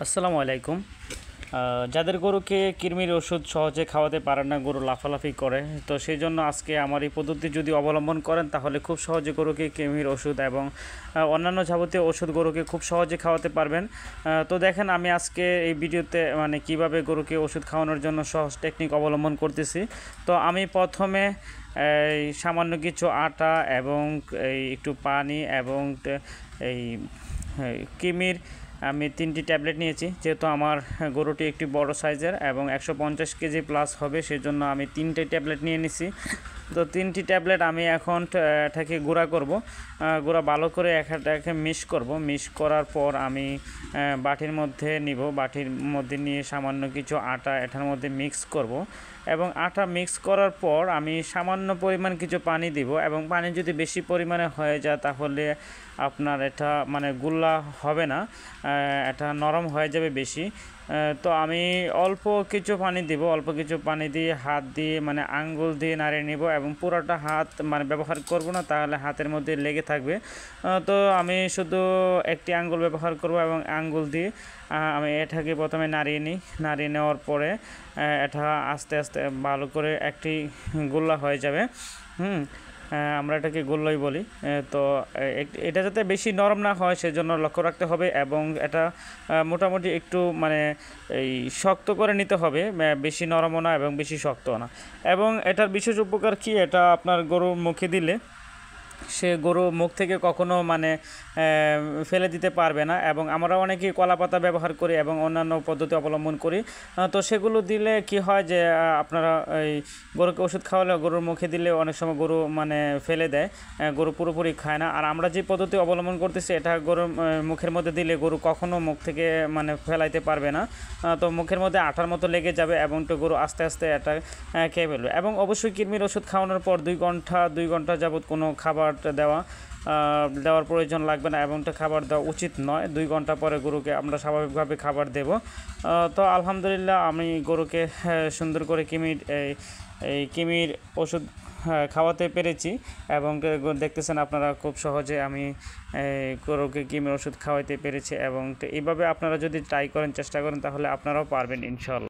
আসসালামু আলাইকুম। যাদের গরুকে কৃমির ওষুধ সহজে খাওয়াতে পারেন না, গরু লাফালাফি করে, তো সেই জন্য আজকে আমার এই পদ্ধতি যদি অবলম্বন করেন তাহলে খুব সহজে গরুকে কৃমির ওষুধ এবং অন্যান্য যাবতীয় ওষুধ গরুকে খুব সহজে খাওয়াতে পারবেন। তো দেখেন আমি আজকে এই ভিডিওতে মানে কিভাবে গরুকে ওষুধ খাওয়ানোর জন্য সহজ টেকনিক অবলম্বন করতেছি। তো আমি প্রথমে এই সামান্য কিছু আটা এবং এই একটু পানি এবং এই কৃমির আমি 3টি ট্যাবলেট নিয়েছি, যেহেতু আমার গরুটি একটি বড় সাইজের এবং 150 কেজি প্লাস হবে, সেজন্য আমি 3টে ট্যাবলেট নিয়ে নিছি। তো 3টি ট্যাবলেট আমি এখন এটাকে গুঁড়া করব। গুঁড়া ভালো করে এটাকে মিক্স করার পর আমি বাটির মধ্যে নিব। বাটির মধ্যে নিয়ে সামান্য কিছু আটা এটার মধ্যে মিক্স করব এবং আটা মিক্স করার পর আমি সামান্য পরিমাণ কিছু পানি দিব এবং পানি যদি বেশি পরিমাণে হয়ে যায় তাহলে আপনার এটা মানে গুল্লা হবে না, এটা নরম হয়ে যাবে বেশি। তো আমি অল্প কিছু পানি দিব, অল্প কিছু পানি দিয়ে হাত দিয়ে মানে আঙ্গুল দিয়ে নাড়িয়ে নিব এবং পুরোটা হাত মানে ব্যবহার করব না, তাহলে হাতের মধ্যে লেগে থাকবে। তো আমি শুধু একটি আঙ্গুল ব্যবহার করব এবং আঙ্গুল দিয়ে আমি এটাকে প্রথমে নাড়িয়ে নেওয়ার পরে এটা আস্তে আস্তে ভালো করে একটি গোল্লা হয়ে যাবে। আমরা এটাকে গোল্লাই বলি। তো এটা যাতে বেশি নরম না হয় সেজন্য লক্ষ্য রাখতে হবে এবং এটা মোটামুটি একটু মানে এই শক্ত করে নিতে হবে, বেশি নরমও না এবং বেশি শক্তও না। এবং এটার বিশেষ উপকার কি, এটা আপনার গরুর মুখে দিলে সে গরু মুখ থেকে কখনো মানে ফেলে দিতে পারবে না। এবং আমরা অনেকেই কলা পাতা ব্যবহার করি এবং অন্যান্য পদ্ধতি অবলম্বন করি। তো সেগুলো দিলে কি হয় যে আপনারা এই গরুকে ওষুধ খাওয়ালে গরুর মুখে দিলে অনেক সময় গরু মানে ফেলে দেয়, গরু পুরোপুরি খায় না। আর আমরা যে পদ্ধতি অবলম্বন করতেছি এটা গরুর মুখের মধ্যে দিলে গরু কখনো মুখ থেকে মানে ফেলাইতে পারবে না। তো মুখের মধ্যে আঠার মতো লেগে যাবে এবং তো গরু আস্তে আস্তে এটা খেয়ে ফেলবে। এবং অবশ্যই কৃমির ওষুধ খাওয়ানোর পর 2 ঘন্টা যাবত কোনো খাবার দেওয়ার প্রয়োজন লাগবে না এবং খাবার দেওয়া উচিত নয়। 2 ঘন্টা পরে গরুকে আমরা স্বাভাবিকভাবে খাবার দেব। তো আলহামদুলিল্লাহ আমি গরুকে সুন্দর করে এই কৃমির ওষুধ খাওয়াতে পেরেছি এবং দেখতেছেন আপনারা খুব সহজে আমি গরুকে কৃমির ওষুধ খাওয়াতে পেরেছি। এবং এইভাবে আপনারা যদি ট্রাই করেন, চেষ্টা করেন, তাহলে আপনারাও পারবেন ইনশাআল্লাহ।